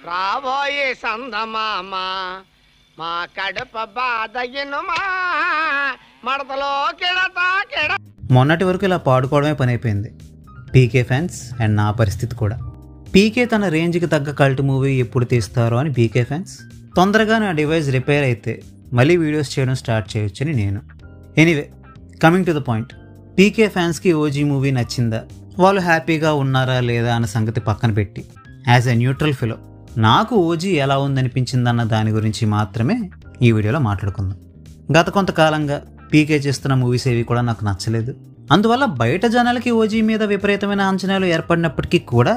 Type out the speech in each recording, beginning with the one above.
రాబోయే సందమామ మా కడుప బాధగినుమా మడతలో కిడ. మొన్నటి వరకు ఇలా పాడుకోవడమే పని అయిపోయింది పీకే ఫ్యాన్స్ అండ్ నా పరిస్థితి కూడా. పీకే తన రేంజ్కి తగ్గ కల్ట్ మూవీ ఎప్పుడు తీస్తారో అని పీకే ఫ్యాన్స్, తొందరగా నా డివైస్ రిపేర్ అయితే మళ్ళీ వీడియోస్ చేయడం స్టార్ట్ చేయొచ్చని నేను. Anyway, coming to the point, PK ఫ్యాన్స్కి ఓజీ మూవీ నచ్చిందా, వాళ్ళు హ్యాపీగా ఉన్నారా లేదా అన్న సంగతి పక్కన పెట్టి, యాజ్ ఎ న్యూట్రల్ ఫిలో నాకు ఓజీ ఎలా ఉందనిపించిందన్న దాని గురించి మాత్రమే ఈ వీడియోలో మాట్లాడుకుందాం. గత కొంతకాలంగా పీకే చేస్తున్న మూవీస్ ఏవి కూడా నాకు నచ్చలేదు. అందువల్ల బయట జనాలకి ఓజీ మీద విపరీతమైన అంచనాలు ఏర్పడినప్పటికీ కూడా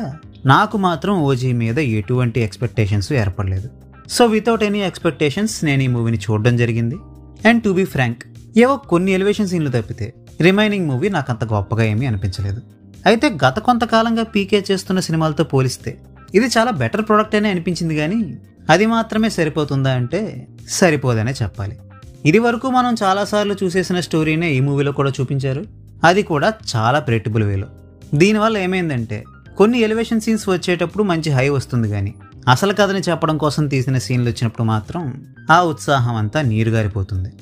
నాకు మాత్రం ఓజీ మీద ఎటువంటి ఎక్స్పెక్టేషన్స్ ఏర్పడలేదు. సో వితౌట్ ఎనీ ఎక్స్పెక్టేషన్స్ నేను ఈ మూవీని చూడడం జరిగింది. అండ్ టు బీ ఫ్రాంక్, ఏవో కొన్ని ఎలివేషన్ సీన్లు తప్పితే రిమైనింగ్ మూవీ నాకు అంత గొప్పగా ఏమీ అనిపించలేదు. అయితే గత కొంతకాలంగా పీకే చేస్తున్న సినిమాలతో పోలిస్తే ఇది చాలా బెటర్ ప్రోడక్ట్ అనే అనిపించింది, కానీ అది మాత్రమే సరిపోతుందా అంటే సరిపోదనే చెప్పాలి. ఇది వరకు మనం చాలాసార్లు చూసేసిన స్టోరీనే ఈ మూవీలో కూడా చూపించారు, అది కూడా చాలా ప్రెడిక్టబుల్ వేలో. దీనివల్ల ఏమైందంటే కొన్ని ఎలివేషన్ సీన్స్ వచ్చేటప్పుడు మంచి హై వస్తుంది, కానీ అసలు కథని చెప్పడం కోసం తీసిన సీన్లు వచ్చినప్పుడు మాత్రం ఆ ఉత్సాహం అంతా నీరుగారిపోతుంది.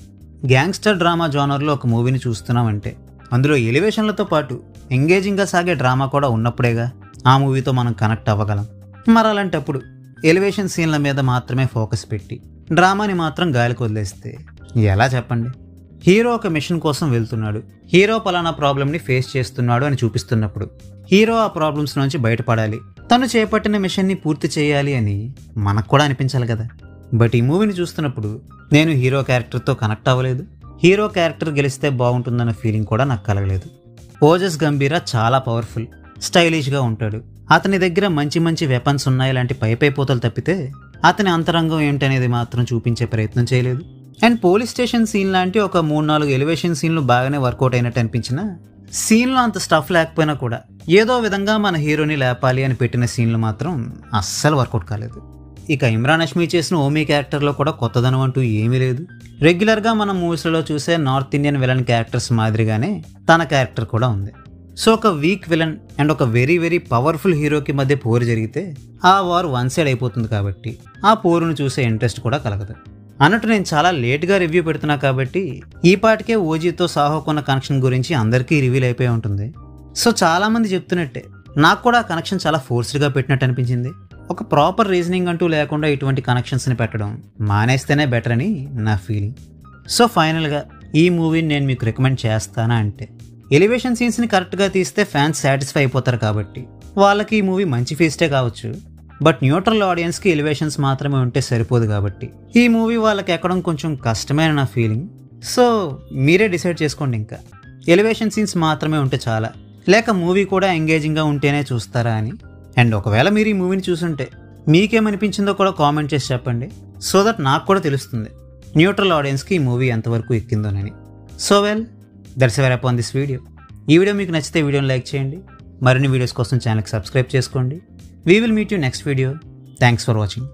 గ్యాంగ్స్టర్ డ్రామా జోనర్లో ఒక మూవీని చూస్తున్నామంటే అందులో ఎలివేషన్లతో పాటు ఎంగేజింగ్గా సాగే డ్రామా కూడా ఉన్నప్పుడేగా ఆ మూవీతో మనం కనెక్ట్ అవ్వగలం. మరి అలాంటప్పుడు ఎలివేషన్ సీన్ల మీద మాత్రమే ఫోకస్ పెట్టి డ్రామాని మాత్రం గాలికి వదిలేస్తే ఎలా చెప్పండి? హీరో ఒక మిషన్ కోసం వెళ్తున్నాడు, హీరో పలానా ప్రాబ్లమ్ని ఫేస్ చేస్తున్నాడు అని చూపిస్తున్నప్పుడు హీరో ఆ ప్రాబ్లమ్స్ నుంచి బయటపడాలి, తను చేపట్టిన మిషన్ని పూర్తి చేయాలి అని మనకు కూడా అనిపించాలి కదా. బట్ ఈ మూవీని చూస్తున్నప్పుడు నేను హీరో క్యారెక్టర్తో కనెక్ట్ అవ్వలేదు, హీరో క్యారెక్టర్ గెలిస్తే బాగుంటుందన్న ఫీలింగ్ కూడా నాకు కలగలేదు. ఓజస్ గంభీర చాలా పవర్ఫుల్, స్టైలిష్గా ఉంటాడు, అతని దగ్గర మంచి మంచి వెపన్స్ ఉన్నాయి లాంటి పై పోతలు తప్పితే అతని అంతరంగం ఏంటనేది మాత్రం చూపించే ప్రయత్నం చేయలేదు. అండ్ పోలీస్ స్టేషన్ సీన్ లాంటి ఒక 3-4 ఎలివేషన్ సీన్లు బాగానే వర్కౌట్ అయినట్టు అనిపించిన సీన్లో అంత స్టఫ్ లేకపోయినా కూడా ఏదో విధంగా మన హీరోని లేపాలి అని పెట్టిన సీన్లు మాత్రం అస్సలు వర్కౌట్ కాలేదు. ఇక ఇమ్రాన్ హష్మీ చేసిన ఓమీ క్యారెక్టర్లో కూడా కొత్తదనం అంటూ ఏమీ లేదు. రెగ్యులర్గా మనం మూవీస్లో చూసే నార్త్ ఇండియన్ విలన్ క్యారెక్టర్స్ మాదిరిగానే తన క్యారెక్టర్ కూడా ఉంది. సో ఒక వీక్ విలన్ అండ్ ఒక వెరీ వెరీ పవర్ఫుల్ హీరోకి మధ్య పోరు జరిగితే ఆ వార్ వన్ సైడ్ అయిపోతుంది, కాబట్టి ఆ పోరును చూసే ఇంట్రెస్ట్ కూడా కలగదు. అన్నట్టు నేను చాలా లేట్గా రివ్యూ పెడుతున్నా కాబట్టి ఈ పాటికే ఓజీతో సాహోకున్న కనెక్షన్ గురించి అందరికీ రివీల్ అయిపోయి ఉంటుంది. సో చాలామంది చెప్తున్నట్టే నాకు కూడా ఆ కనెక్షన్ చాలా ఫోర్స్డ్గా పెట్టినట్టు అనిపించింది. ఒక ప్రాపర్ రీజనింగ్ అంటూ లేకుండా ఇటువంటి కనెక్షన్స్ని పెట్టడం మానేస్తేనే బెటర్ అని నా ఫీలింగ్. సో ఫైనల్గా ఈ మూవీని నేను మీకు రికమెండ్ చేస్తానా అంటే, ఎలివేషన్ సీన్స్ని కరెక్ట్గా తీస్తే ఫ్యాన్స్ సాటిస్ఫై అయిపోతారు కాబట్టి వాళ్ళకి ఈ మూవీ మంచి ఫీస్టే కావచ్చు. బట్ న్యూట్రల్ ఆడియన్స్కి ఎలివేషన్స్ మాత్రమే ఉంటే సరిపోదు, కాబట్టి ఈ మూవీ వాళ్ళకి ఎక్కడం కొంచెం కష్టమే అని నా ఫీలింగ్. సో మీరే డిసైడ్ చేసుకోండి, ఇంకా ఎలివేషన్ సీన్స్ మాత్రమే ఉంటే చాలా, లేక మూవీ కూడా ఎంగేజింగ్గా ఉంటేనే చూస్తారా అని. అండ్ ఒకవేళ మీరు ఈ మూవీని చూసుంటే మీకేమనిపించిందో కూడా కామెంట్ చేసి చెప్పండి, సో దట్ నాకు కూడా తెలుస్తుంది న్యూట్రల్ ఆడియన్స్కి ఈ మూవీ ఎంతవరకు ఎక్కిందోనని. So well, that's a wrap on this video. ఈ వీడియో మీకు నచ్చితే వీడియోని లైక్ చేయండి, మరిన్ని వీడియోస్ కోసం ఛానల్కి సబ్స్క్రైబ్ చేసుకోండి. We will meet you next video. Thanks for watching.